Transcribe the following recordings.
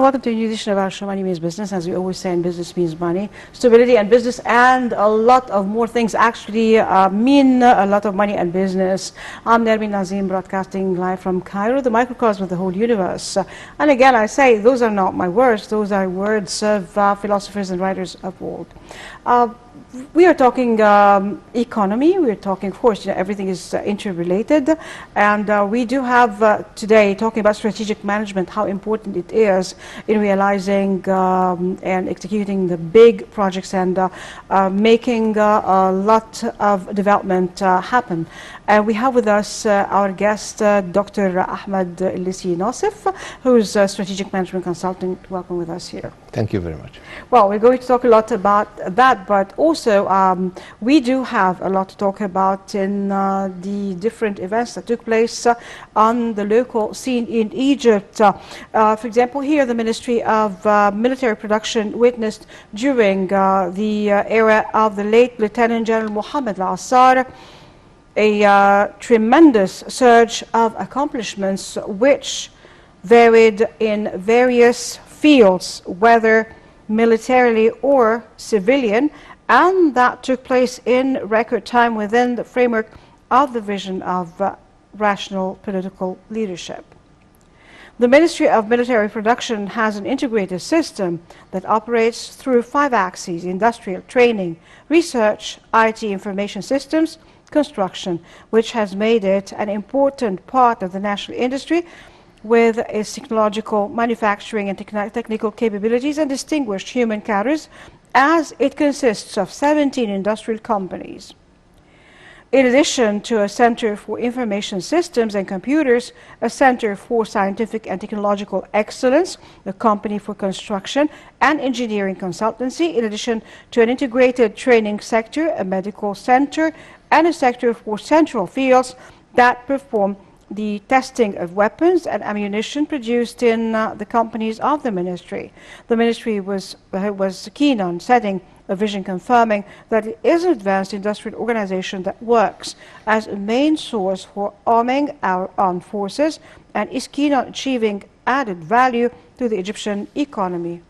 welcome to a new edition of Our Show Money Means Business. As we always say, in business means money, stability and business, and a lot of more things actually mean a lot of money and business. I'm Nermin Nazim, broadcasting live from Cairo, the microcosm of the whole universe. And again, I say, those are not my words, those are words of philosophers and writers of old. We are talking economy. We are talking, of course, everything is interrelated, and we do have today talking about strategic management, how important it is in realizing and executing the big projects and making a lot of development happen. And we have with us our guest, Dr. Ahmed ELLEISSY, who is a strategic management consultant. Welcome with us here. Thank you very much. Well, we're going to talk a lot about that, but also we do have a lot to talk about in the different events that took place on the local scene in Egypt. For example, here the Ministry of Military Production witnessed during the era of the late Lieutenant General Mohammed al-Assar a tremendous surge of accomplishments which varied in various fields, whether militarily or civilian, and that took place in record time within the framework of the vision of rational political leadership. The Ministry of Military Production has an integrated system that operates through 5 axes: industrial, training, research, IT, information systems, construction, which has made it an important part of the national industry with its technological, manufacturing and technical capabilities and distinguished human cadres, as it consists of 17 industrial companies. In addition to a Center for Information Systems and Computers, a Center for Scientific and Technological Excellence, a company for construction and engineering consultancy, in addition to an integrated training sector, a medical center, and a sector for central fields that perform the testing of weapons and ammunition produced in the companies of the ministry. The ministry was keen on setting a vision confirming that it is an advanced industrial organization that works as a main source for arming our armed forces and is keen on achieving added value to the Egyptian economy.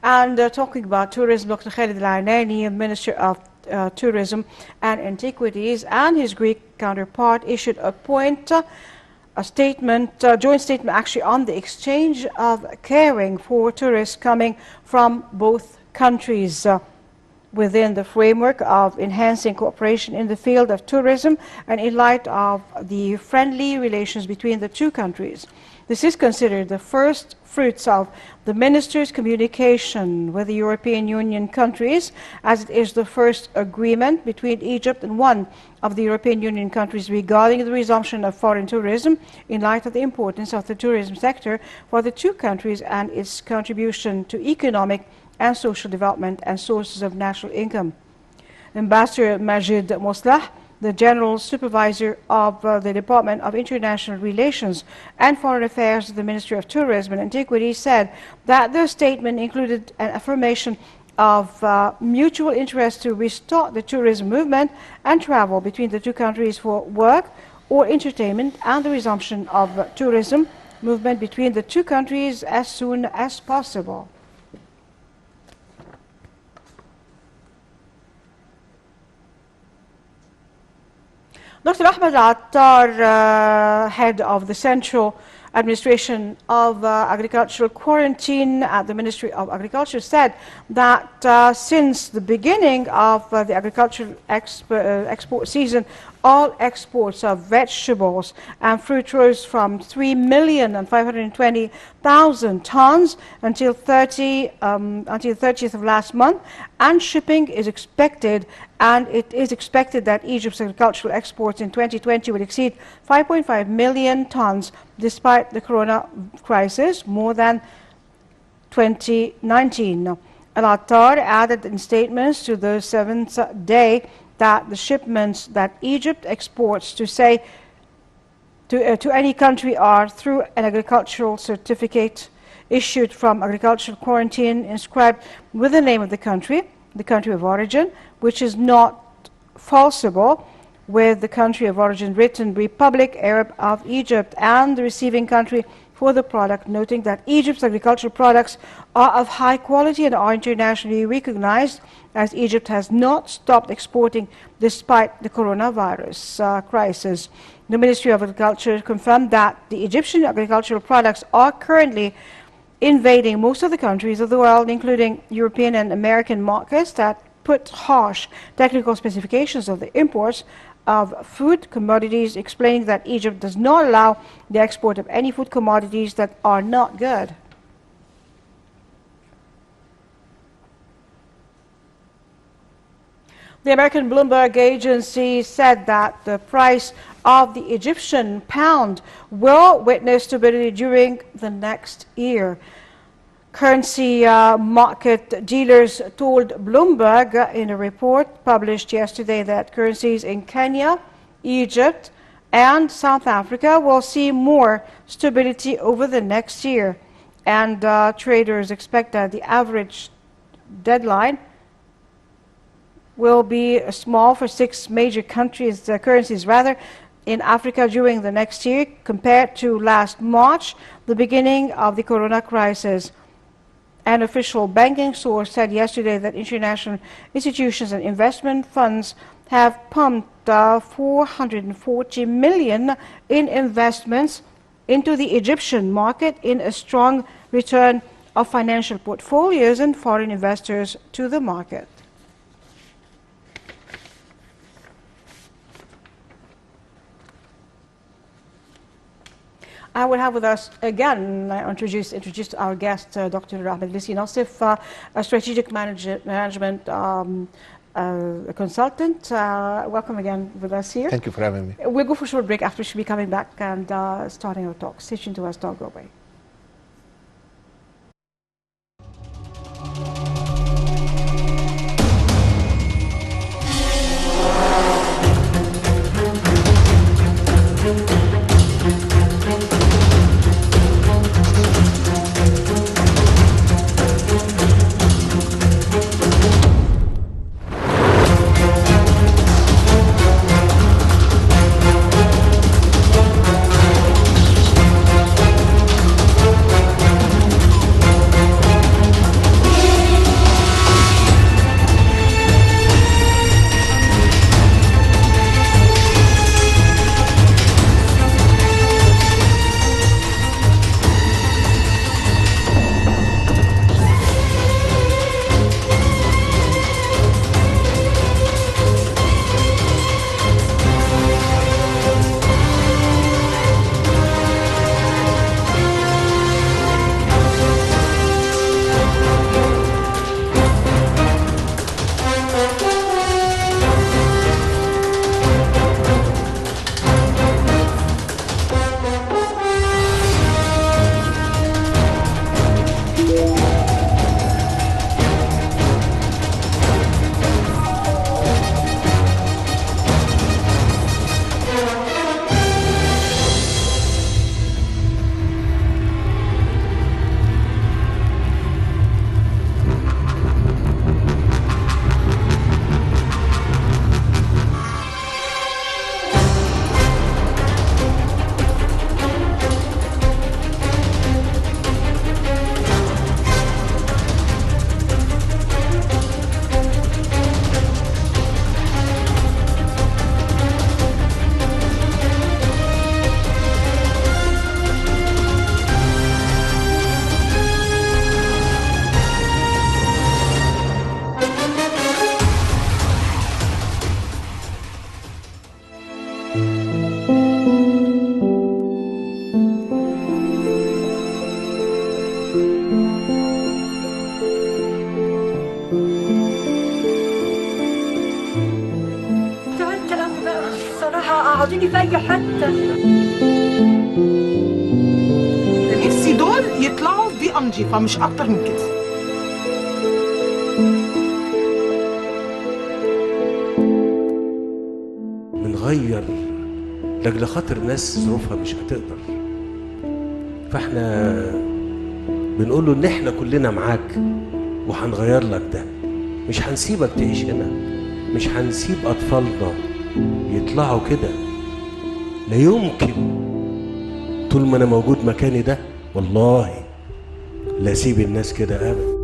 And talking about tourism, Dr. Khalid Al-Aynani, Minister of Tourism and Antiquities, and his Greek counterpart issued a joint statement actually on the exchange of caring for tourists coming from both countries within the framework of enhancing cooperation in the field of tourism and in light of the friendly relations between the two countries. This is considered the first fruits of the Minister's communication with the European Union countries, as it is the first agreement between Egypt and one of the European Union countries regarding the resumption of foreign tourism in light of the importance of the tourism sector for the two countries and its contribution to economic and social development and sources of national income. Ambassador Majid Moslah, the General Supervisor of the Department of International Relations and Foreign Affairs of the Ministry of Tourism and Antiquities, said that the statement included an affirmation of mutual interest to restart the tourism movement and travel between the two countries for work or entertainment, and the resumption of tourism movement between the two countries as soon as possible. Dr. Ahmed Attar, head of the Central Administration of Agricultural Quarantine at the Ministry of Agriculture, said that since the beginning of the agricultural export season, all exports of vegetables and fruit rose from 3,520,000 tons until 30th of last month, and shipping is expected, and it is expected that Egypt's agricultural exports in 2020 will exceed 5.5 million tons despite the corona crisis, more than 2019. Al-Attar added in statements to the 7th day that the shipments that Egypt exports to any country are through an agricultural certificate issued from agricultural quarantine inscribed with the name of the country of origin, which is not falsifiable, with the country of origin written Republic Arab of Egypt and the receiving country for the product, noting that Egypt's agricultural products are of high quality and are internationally recognized, as Egypt has not stopped exporting despite the coronavirus crisis. The Ministry of Agriculture confirmed that the Egyptian agricultural products are currently invading most of the countries of the world, including European and American markets that put harsh technical specifications of the imports of food commodities, explaining that Egypt does not allow the export of any food commodities that are not good. The American Bloomberg agency said that the price of the Egyptian pound will witness stability during the next year. Currency market dealers told Bloomberg in a report published yesterday that currencies in Kenya, Egypt, and South Africa will see more stability over the next year. And traders expect that the average deadline will be small for 6 major countries, currencies rather, in Africa during the next year compared to last March, the beginning of the corona crisis. An official banking source said yesterday that international institutions and investment funds have pumped 440 million in investments into the Egyptian market in a strong return of financial portfolios and foreign investors to the market. I will have with us again, introduce our guest, Dr. Ahmed ELLEISSY, a strategic management consultant. Welcome again with us here. Thank you for having me. We'll go for a short break after she'll be coming back and starting our talk. Stay tuned to us, don't go away. قاعدين في اي حته. الإلسي دول يطلعوا بيئة نظيفة مش أكتر من كده. بنغير لاجل خاطر ناس ظروفها مش هتقدر، فاحنا بنقول له ان احنا كلنا معاك وهنغير لك ده، مش هنسيبك تعيش هنا، مش هنسيب اطفالنا يطلعوا كده، لا يمكن طول ما انا موجود مكاني ده والله لا اسيب الناس كده ابدا.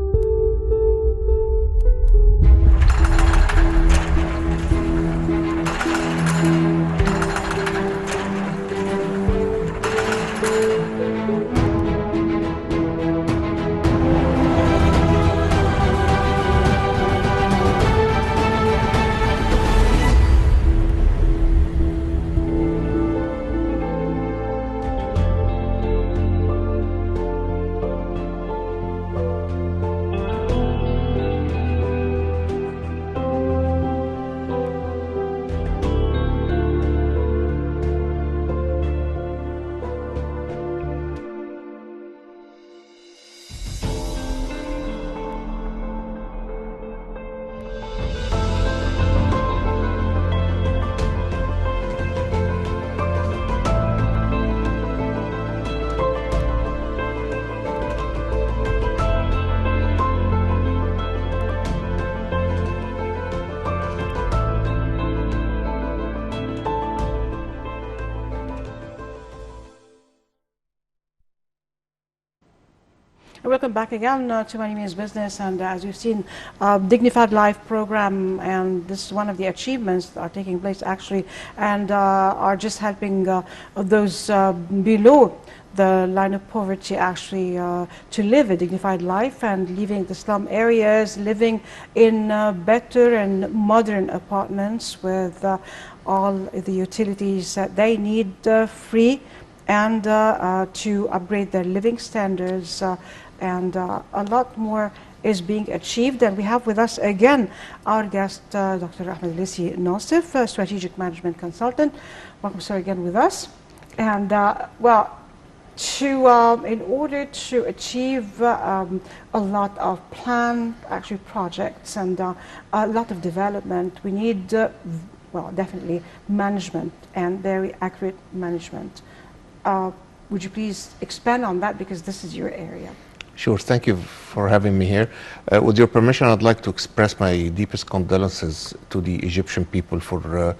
Welcome back again to My Name is Business, and as you've seen, Dignified Life program, and this is one of the achievements that are taking place actually, and are just helping those below the line of poverty actually to live a dignified life, and leaving the slum areas, living in better and modern apartments with all the utilities that they need free, and to upgrade their living standards, and a lot more is being achieved. And we have with us again our guest, Dr. Ahmed ELLEISSY, Strategic Management Consultant. Welcome, sir, again with us. And well, in order to achieve a lot of planned actually projects and a lot of development, we need, well, definitely management, and very accurate management. Would you please expand on that, because this is your area? Sure, thank you for having me here. With your permission, I'd like to express my deepest condolences to the Egyptian people for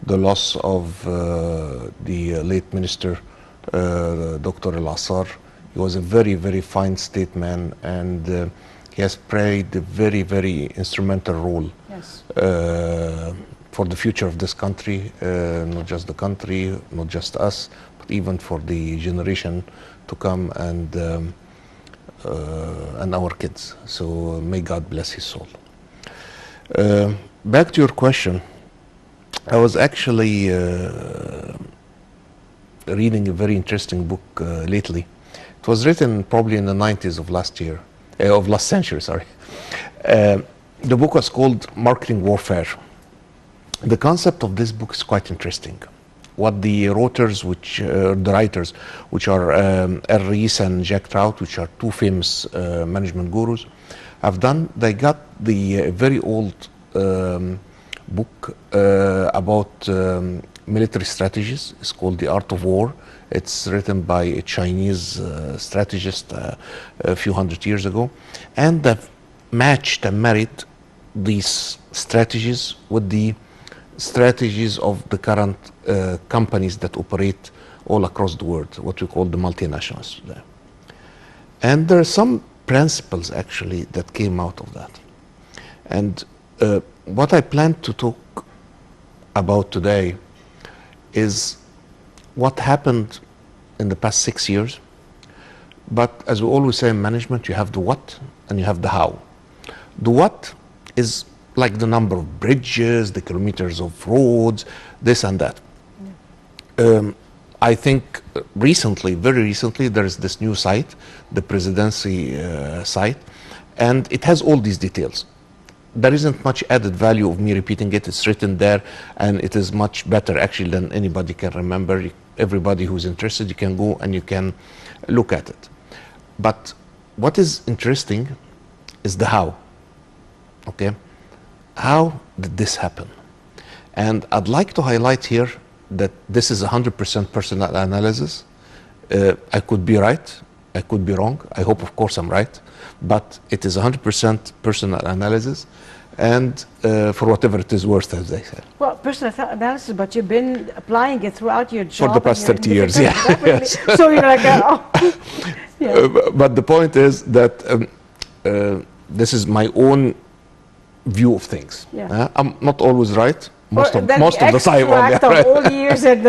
the loss of the late minister, Dr. El-Assar. He was a very, very fine statesman, and he has played a very, very instrumental role, yes, for the future of this country, not just the country, not just us, but even for the generation to come, and our kids. So may God bless his soul. Back to your question, I was actually reading a very interesting book lately. It was written probably in the 90s of last century, sorry. The book was called Marketing Warfare. The concept of this book is quite interesting. What the writers, which are ELLEISSY and Jack Trout, which are two famous management gurus, have done, they got the very old book about military strategies. It's called The Art of War. It's written by a Chinese strategist a few hundred years ago, and they've matched and married these strategies with the strategies of the current companies that operate all across the world, what we call the multinationals there. And there are some principles actually that came out of that. And what I plan to talk about today is what happened in the past 6 years. But as we always say in management, you have the what and you have the how. The what is like the number of bridges, the kilometers of roads, this and that. I think recently, very recently, there is this new site, the presidency site, and it has all these details. There isn't much added value of me repeating it. It's written there, and it is much better actually than anybody can remember. Everybody who's interested, you can go and you can look at it. But what is interesting is the how, okay? How did this happen? And I'd like to highlight here that this is 100% personal analysis. I could be right, I could be wrong. I hope, of course, I'm right, but it is 100% personal analysis. and for whatever it is worth, as they say. Well, personal analysis, but you've been applying it throughout your job. For the past and 30 your years, yeah. different- Yes. So you're like, yeah. But the point is that this is my own view of things. Yeah. I'm not always right. Most Or of then the time, I'm extract of all the years and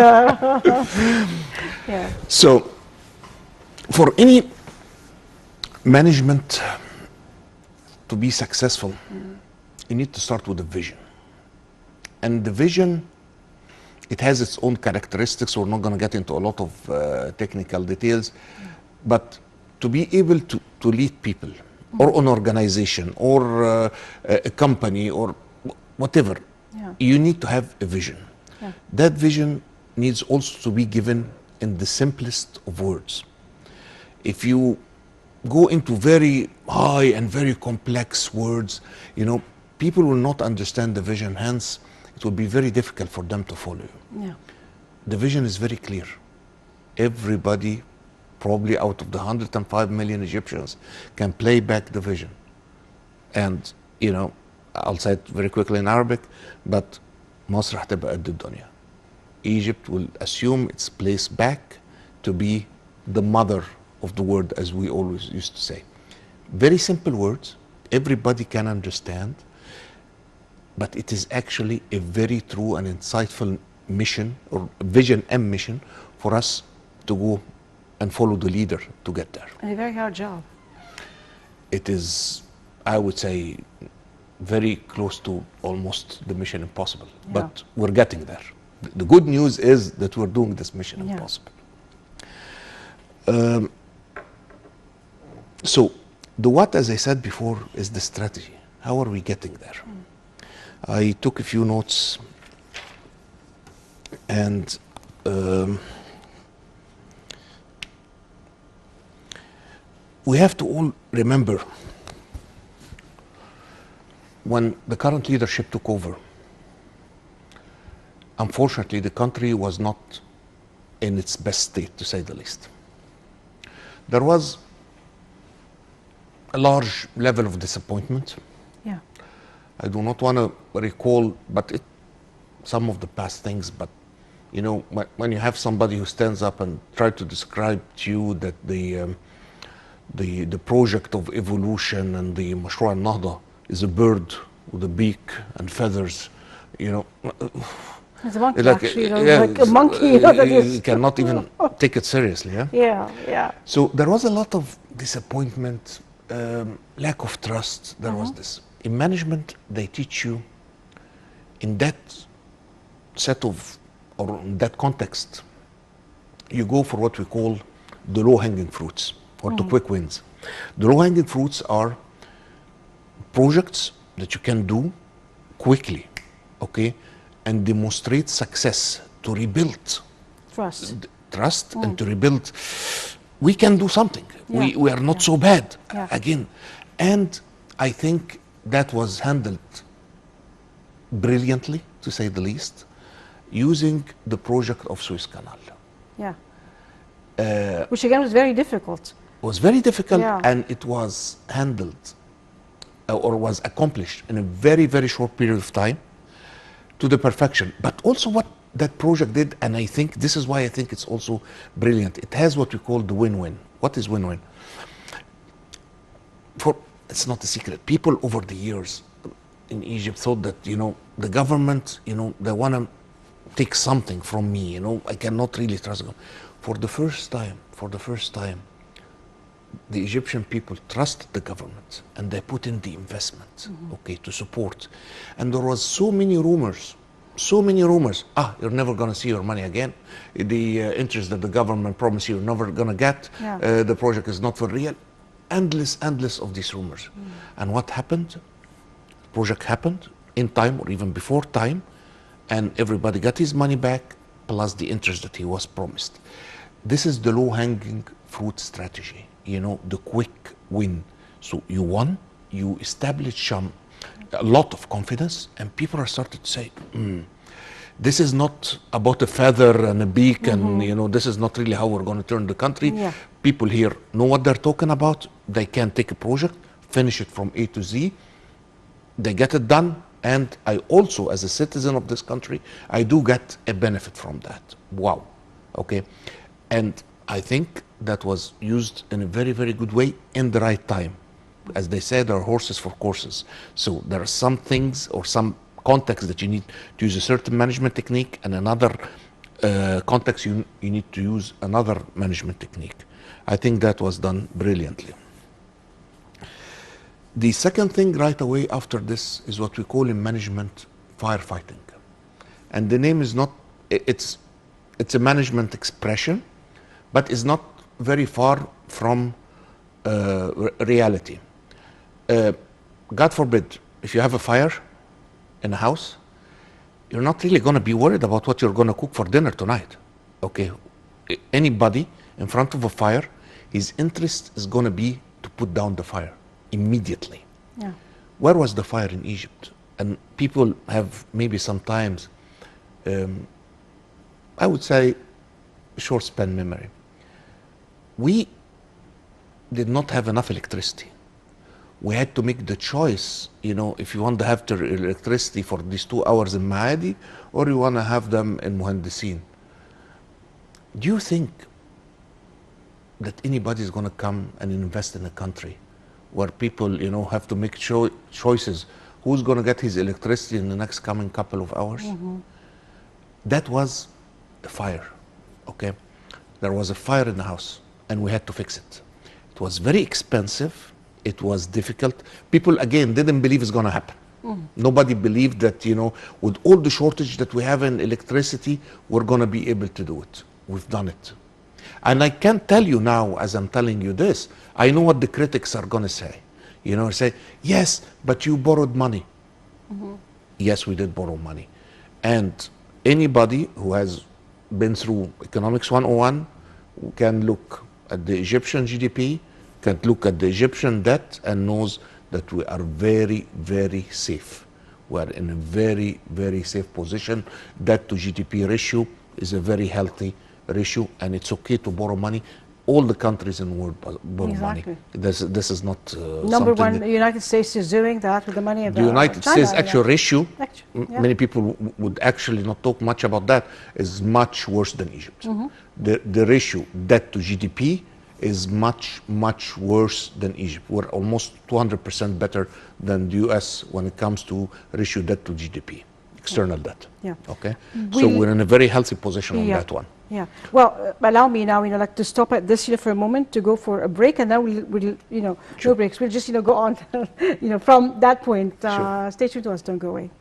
yeah. So, for any management to be successful, you need to start with a vision. And the vision, it has its own characteristics. We're not going to get into a lot of technical details, but to be able to lead people or an organization or a company or whatever, you need to have a vision. That vision needs also to be given in the simplest of words. If you go into very high and very complex words, you know, people will not understand the vision, hence it will be very difficult for them to follow you. Yeah. The vision is very clear. Everybody, probably out of the 105 million Egyptians, can play back the vision. And, you know, I'll say it very quickly in Arabic, but مصر هتبقى قد الدنيا. Egypt will assume its place back to be the mother of the world, as we always used to say. Very simple words, everybody can understand, but it is actually a very true and insightful mission, or vision and mission, for us to go and follow the leader to get there. And a very hard job. It is, I would say, very close to almost the mission impossible, but we're getting there. The good news is that we're doing this mission impossible. So the what, as I said before, is the strategy. How are we getting there? I took a few notes, and we have to all remember when the current leadership took over, unfortunately, the country was not in its best state, to say the least. There was a large level of disappointment. Yeah. I do not want to recall, but some of the past things, but you know, when you have somebody who stands up and tries to describe to you that the project of evolution and the Mashru' al-Nahda is a bird with a beak and feathers, you know. It's a monkey, Like, actually. yeah, Like a monkey. You know, that is. you cannot even take it seriously. Yeah. Yeah, yeah. So there was a lot of disappointment, lack of trust. There was this. In management, they teach you in that set of, or in that context, you go for what we call the low-hanging fruits, or the quick wins. The low-hanging fruits are projects that you can do quickly, okay, and demonstrate success to rebuild Trust. and to rebuild. We can do something. Yeah. We are not so bad Yeah. again. And I think that was handled brilliantly, to say the least, using the project of Suez Canal. Yeah. Which again was very difficult. It was very difficult, Yeah. and it was handled or was accomplished in a very, very short period of time to the perfection. But also what that project did, and I think this is why I think it's also brilliant, it has what we call the win-win. What is win-win? It's not a secret. People over the years in Egypt thought that, you know, the government, you know, they want to take something from me, you know, I cannot really trust them. For the first time, the Egyptian people trusted the government and they put in the investment, okay, to support. And there was so many rumors. You're never going to see your money again. The interest that the government promised you're never going to get. Yeah. The project is not for real. Endless of these rumors. And what happened? The project happened in time or even before time, and everybody got his money back plus the interest that he was promised. This is the low-hanging fruit strategy, you know, the quick win. So you won, you established a lot of confidence, and people are started to say, this is not about a feather and a beak, and you know, this is not really how we're going to turn the country. Yeah. People here know what they're talking about. They can take a project, finish it from A to Z, they get it done, and I also, as a citizen of this country, I do get a benefit from that. Wow. Okay. And I think that was used in a very, very good way in the right time. As they say, there are horses for courses. So there are some things or some context that you need to use a certain management technique, and another context you need to use another management technique. I think that was done brilliantly. The second thing right away after this is what we call in management firefighting. And the name is not, it's a management expression, but it's not very far from reality. God forbid, if you have a fire in a house, you're not really going to be worried about what you're going to cook for dinner tonight. Okay, anybody in front of a fire, his interest is going to be to put down the fire immediately. Yeah. Where was the fire in Egypt? And people have maybe sometimes, I would say, short span memory. We did not have enough electricity. We had to make the choice, you know, if you want to have the electricity for these 2 hours in Maadi, or you want to have them in Muhandisin. Do you think that anybody is going to come and invest in a country where people, you know, have to make choices? Who's going to get his electricity in the next coming couple of hours? Mm-hmm. That was the fire, okay? There was a fire in the house, and we had to fix it. It was very expensive. It was difficult. People, again, didn't believe it's going to happen. Mm. Nobody believed that, you know, with all the shortage that we have in electricity, we're going to be able to do it. We've done it. And I can tell you now, as I'm telling you this, I know what the critics are going to say. You know, say, yes, but you borrowed money. Mm-hmm. Yes, we did borrow money. And anybody who has been through Economics 101 can look at the Egyptian GDP, can look at the Egyptian debt, and knows that we are very, very safe. We are in a very, very safe position. Debt to GDP ratio is a very healthy ratio, and it's okay to borrow money. All the countries in the world borrow money. This is not number one. The United States is doing that with the money of the United China, States actual ratio. Yeah. Many people would actually not talk much about that. Is much worse than Egypt. Mm-hmm. The ratio debt to GDP is much, much worse than Egypt. We're almost 200% better than the US when it comes to ratio debt to GDP, external debt. Yeah. Okay. So we're in a very healthy position on that one. Yeah. Well, allow me now, like to stop at this for a moment to go for a break, and then we'll sure. No breaks. We'll just, go on, from that point. Sure. Stay tuned to us. Don't go away.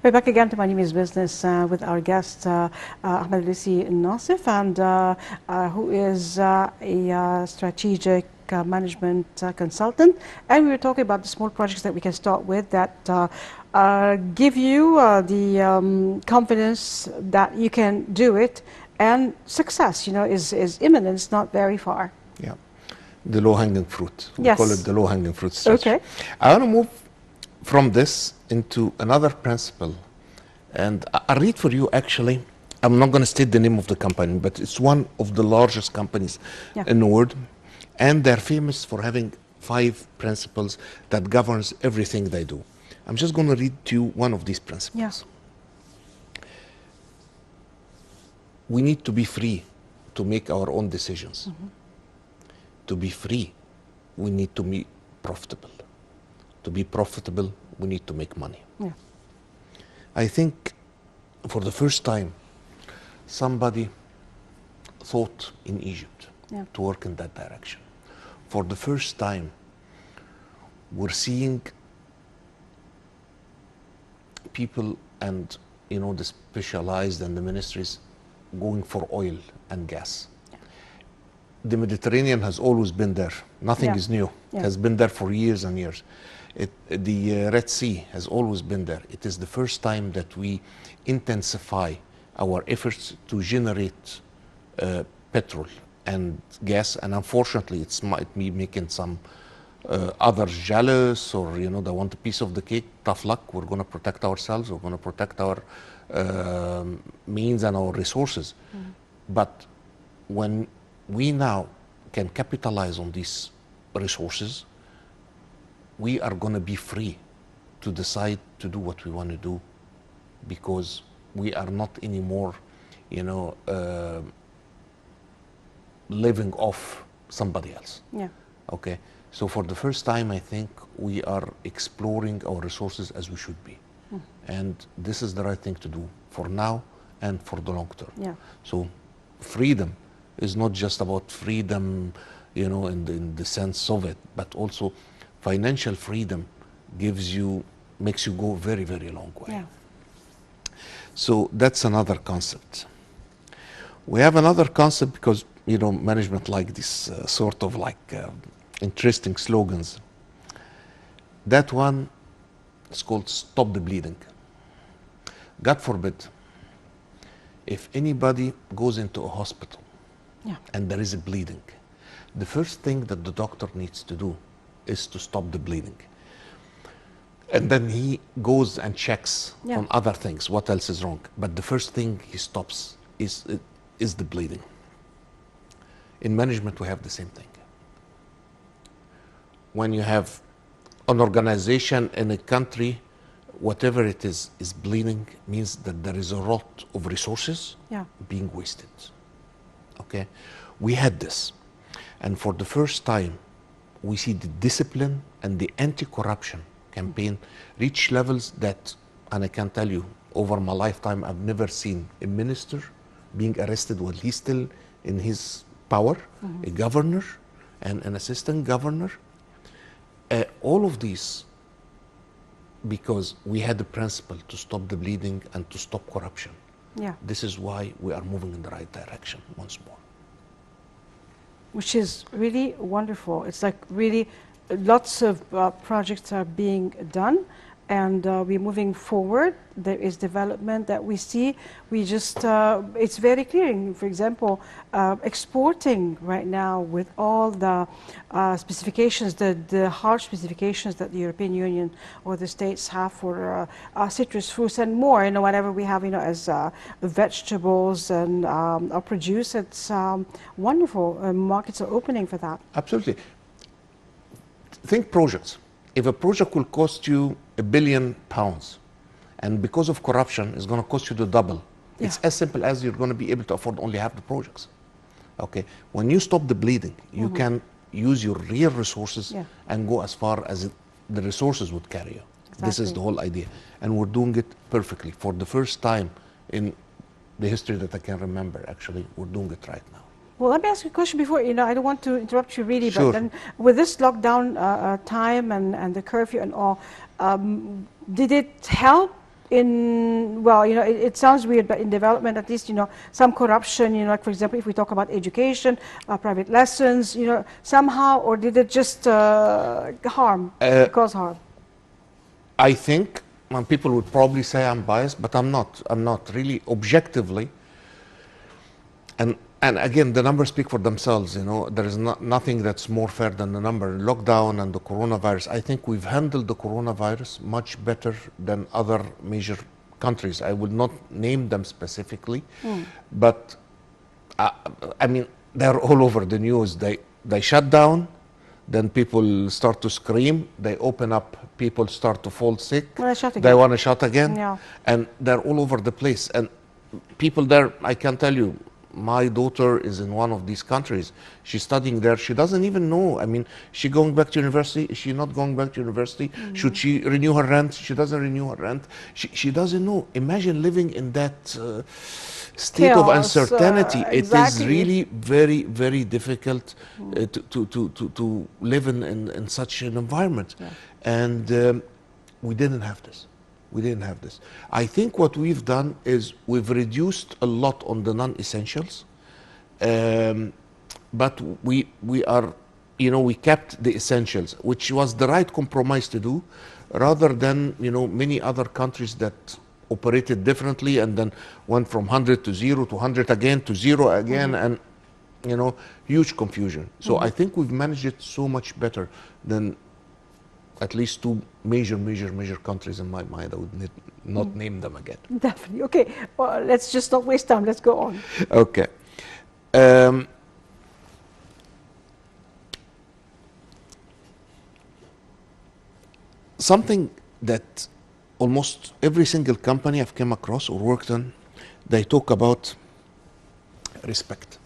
We're back again to My Name is Business with our guest Ahmed ELLEISSY Nasif, and who is a strategic management consultant. And we were talking about the small projects that we can start with that give you the confidence that you can do it, and success, you know, is imminent. It's not very far. Yeah, the low-hanging fruit. We Yes. call it the low-hanging fruit strategy. Okay. I want to move from this into another principle, and I'll read for you. Actually, I'm not going to state the name of the company, but it's one of the largest companies in the world, and they're famous for having 5 principles that governs everything they do. I'm just going to read to you one of these principles. Yes. We need to be free to make our own decisions. To be free, we need to be profitable. To be profitable, we need to make money. Yeah. I think for the first time, somebody thought in Egypt to work in that direction. For the first time, we're seeing people and, you know, the specialized and the ministries going for oil and gas. The Mediterranean has always been there. Nothing is new. It has been there for years and years. The Red Sea has always been there. It is the first time that we intensify our efforts to generate petrol and gas, and unfortunately it might be making some others jealous, or, you know, they want a piece of the cake. Tough luck. We're going to protect ourselves. We're going to protect our means and our resources. But when we now can capitalize on these resources, we are going to be free to decide to do what we want to do, because we are not anymore, you know, living off somebody else. Yeah. Okay. So for the first time, I think we are exploring our resources as we should be. And this is the right thing to do for now and for the long term. Yeah. So freedom is not just about freedom, you know, in the sense of it, but also financial freedom makes you go very, very long way. Yeah. So that's another concept. We have another concept because, you know, management like this sort of like interesting slogans. That one is called Stop the Bleeding. God forbid, if anybody goes into a hospital and there is a bleeding, the first thing that the doctor needs to do is to stop the bleeding. And then he goes and checks on other things, what else is wrong. But the first thing he stops is the bleeding. In management, we have the same thing. When you have an organization in a country, whatever it is bleeding, means that there is a lot of resources being wasted. Okay? We had this. And for the first time, we see the discipline and the anti-corruption campaign reach levels that, and I can tell you, over my lifetime, I've never seen a minister being arrested while he's still in his power, a governor and an assistant governor. All of these, because we had the principle to stop the bleeding and to stop corruption. Yeah. This is why we are moving in the right direction once more. Which is really wonderful. It's like really lots of projects are being done, and we're moving forward. There is development that we see. We just, it's very clear. For example, exporting right now with all the specifications, the harsh specifications that the European Union or the states have for citrus fruits and more, you know, whatever we have, you know, as vegetables and produce, it's wonderful. Markets are opening for that. Absolutely. Think projects. If a project will cost you £1 billion, and because of corruption it's going to cost you the double, it's as simple as you're going to be able to afford only half the projects. Okay, when you stop the bleeding, you can use your real resources and go as far as the resources would carry you. This is the whole idea, and we're doing it perfectly. For the first time in the history that I can remember, actually, we're doing it right now. Well, let me ask you a question before, you know, I don't want to interrupt you really, Sure. but then with this lockdown time and the curfew and all, did it help in, well, you know, it sounds weird, but in development, at least, you know, some corruption, you know, like for example, if we talk about education, private lessons, you know, somehow, or did it just harm, cause harm? I think people would probably say I'm biased, but I'm not. I'm not really objectively. And again, the numbers speak for themselves. You know, there is nothing that's more fair than the number. Lockdown and the coronavirus. I think we've handled the coronavirus much better than other major countries. I would not name them specifically, but I mean, they're all over the news. They shut down, then people start to scream. They open up, people start to fall sick. They want to shut again, Yeah. and they're all over the place. And people there, I can tell you, my daughter is in one of these countries. She's studying there. She doesn't even know. I mean, is she going back to university? Is she not going back to university? Should she renew her rent? She doesn't renew her rent. She doesn't know. Imagine living in that state of Chaos, uncertainty. It is exactly. really very, very difficult to live in such an environment. Yeah. And we didn't have this. We didn't have this. I think what we've done is we've reduced a lot on the non-essentials, but we are, you know, we kept the essentials, which was the right compromise to do, rather than, you know, many other countries that operated differently and then went from 100 to 0 to 100 again to 0 again, and, you know, huge confusion. So I think we've managed it so much better than at least two major countries in my mind. I would not name them again. Definitely. Okay, well, let's just not waste time. Let's go on. Okay. Something that almost every single company I've come across or worked on, they talk about respect.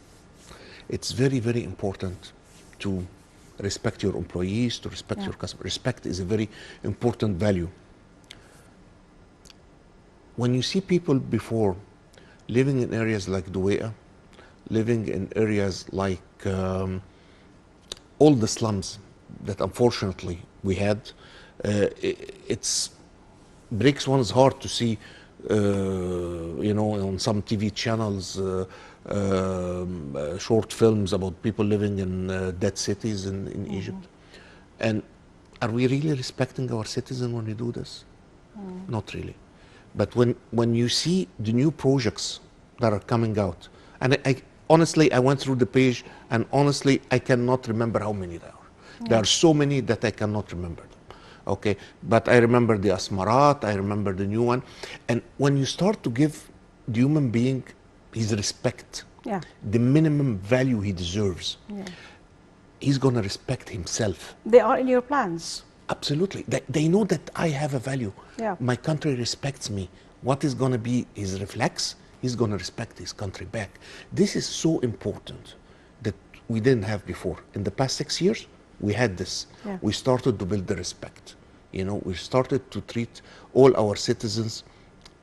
It's very, very important to respect your employees, to respect your customers. Respect is a very important value. When you see people before living in areas like Duwea, living in areas like all the slums that unfortunately we had, it's breaks one's heart to see, you know, on some TV channels, short films about people living in dead cities in Egypt. And are we really respecting our citizens when we do this? Not really. But when you see the new projects that are coming out, and honestly, I went through the page, and honestly, I cannot remember how many there are. There are so many that I cannot remember them. Okay, but I remember the Asmarat, I remember the new one. And when you start to give the human being his respect, the minimum value he deserves, he's going to respect himself. They are in your plans. Absolutely. They know that I have a value. Yeah. My country respects me. What is going to be his reflex? He's going to respect his country back. This is so important that we didn't have before. In the past 6 years, we had this. We started to build the respect. You know, we started to treat all our citizens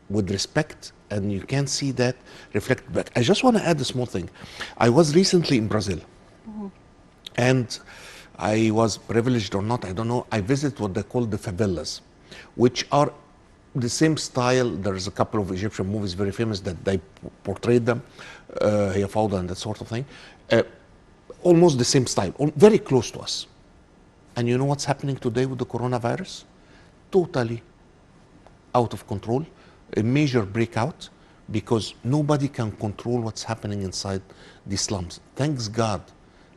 with respect, and you can see that reflect back. I just want to add a small thing. I was recently in Brazil, and I was privileged or not, I don't know. I visited what they call the favelas, which are the same style. There's a couple of Egyptian movies very famous that they portrayed them, Hiya Fawda and that sort of thing. Almost the same style, very close to us. And you know what's happening today with the coronavirus? Totally out of control, a major breakout, because nobody can control what's happening inside the slums. Thanks God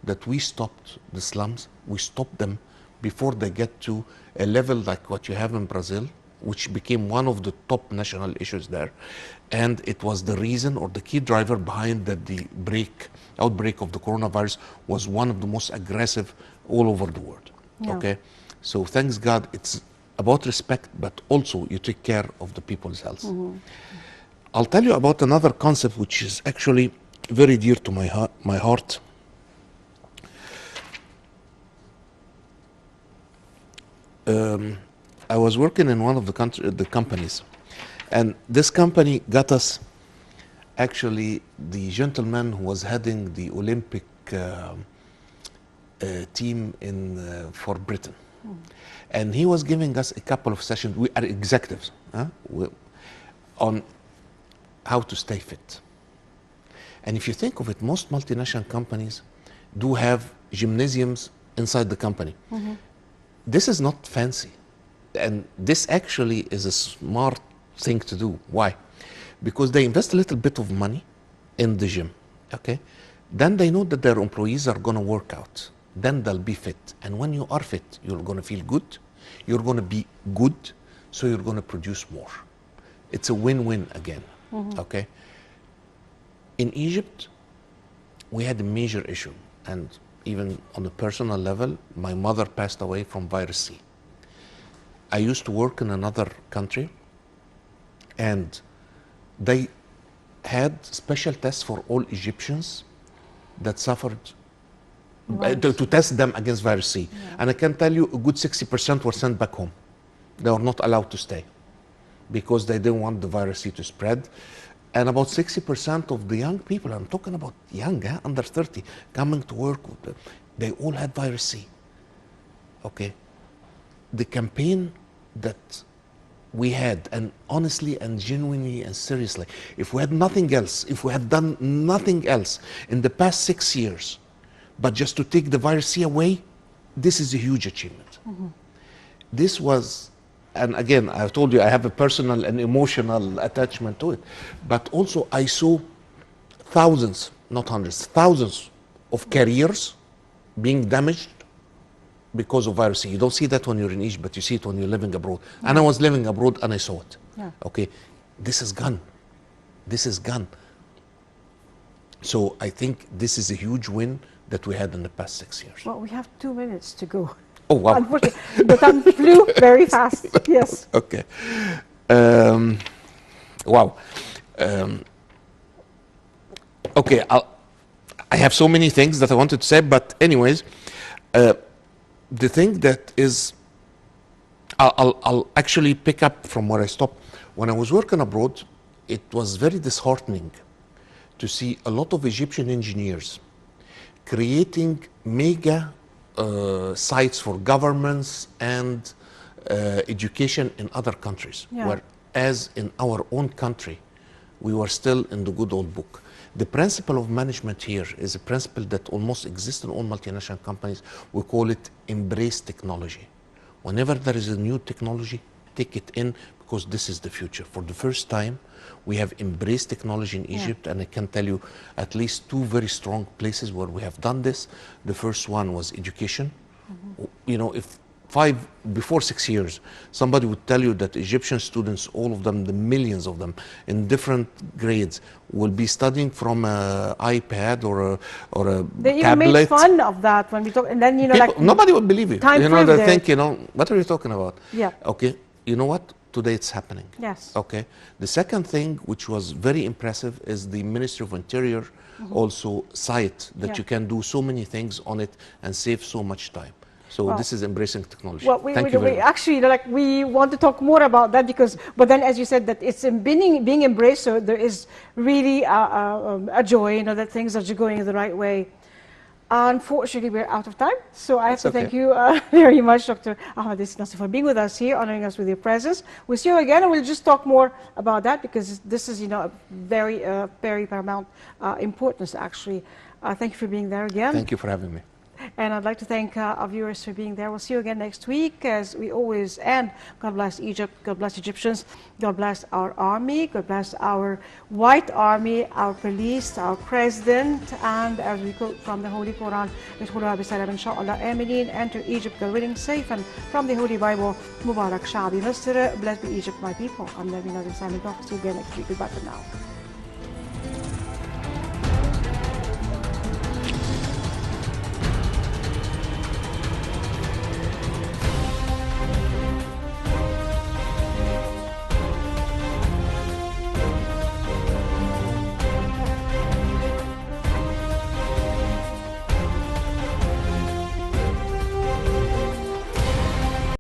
that we stopped the slums. We stopped them before they get to a level like what you have in Brazil, which became one of the top national issues there. And it was the reason or the key driver behind that the outbreak of the coronavirus was one of the most aggressive all over the world. Okay, so thanks God, it's about respect, but also you take care of the people's health. I'll tell you about another concept which is actually very dear to my heart. I was working in one of the companies, and this company got us actually the gentleman who was heading the Olympic team for Britain. And he was giving us a couple of sessions. We are executives. on how to stay fit. And if you think of it, most multinational companies do have gymnasiums inside the company. This is not fancy. And this actually is a smart thing to do. Why? Because they invest a little bit of money in the gym, okay? Then they know that their employees are gonna work out. Then they'll be fit. And when you are fit, you're gonna feel good, you're gonna be good, so you're gonna produce more. It's a win-win again, okay? In Egypt, we had a major issue. And even on a personal level, my mother passed away from virus C. I used to work in another country, and they had special tests for all Egyptians that suffered, to test them against virus C. And I can tell you a good 60% were sent back home. They were not allowed to stay because they didn't want the virus C to spread. And about 60% of the young people, I'm talking about young, under 30, coming to work, they all had virus C. Okay. The campaign that we had, and honestly and genuinely and seriously, if we had nothing else, if we had done nothing else in the past 6 years, but just to take the virus C away, this is a huge achievement. This was, and again, I've told you I have a personal and emotional attachment to it, but also I saw thousands, not hundreds, thousands of careers being damaged because of virus C. You don't see that when you're in Egypt, but you see it when you're living abroad. And I was living abroad and I saw it. Okay, this is gone. This is gone. So I think this is a huge win that we had in the past 6 years. Well, we have 2 minutes to go. Oh, wow. Unfortunately, the time flew very fast. Yes. Okay. Wow. Okay, I have so many things that I wanted to say, but anyways, the thing that is, I'll actually pick up from where I stopped. When I was working abroad, it was very disheartening to see a lot of Egyptian engineers creating mega sites for governments and education in other countries, whereas in our own country, we were still in the good old book. The principle of management here is a principle that almost exists in all multinational companies. We call it embrace technology. Whenever there is a new technology, take it in, because this is the future. For the first time, we have embraced technology in Egypt, and I can tell you at least 2 very strong places where we have done this. The first one was education. You know, if before 6 years, somebody would tell you that Egyptian students, all of them, the millions of them, in different grades, will be studying from an iPad or a They tablet. even made fun of that when we talk, and then, you know, People, nobody would believe you. Time You know, they proved think, it. you know, what are you talking about? Yeah. Okay, you know what? Today it's happening. Yes. Okay. The second thing, which was very impressive, is the Ministry of Interior also site that you can do so many things on it and save so much time. So this is embracing technology. Well, Thank you very much. actually, you know, like, we want to talk more about that because, but then, as you said, that it's being embraced, so there is really a joy, you know, that things are going in the right way. Unfortunately, we're out of time, so I have to thank you very much, Dr. Ahmed ELLEISSY, for being with us here, honoring us with your presence. We'll see you again, and we'll just talk more about that because this is, you know, a very, very paramount importance, actually. Thank you for being there again. Thank you for having me. And I'd like to thank our viewers for being there. We'll see you again next week, as we always end. God bless Egypt, God bless Egyptians, God bless our army, God bless our white army, our police, our president, and as we quote from the Holy Quran, ادخلوها بسلام إن شاء الله آمنين, enter Egypt willing, safe, and from the Holy Bible, Mubarak Sha'bi Misr, blessed be Egypt, my people. I'm Nabi Nazim Sami. See you again next week. Goodbye for now.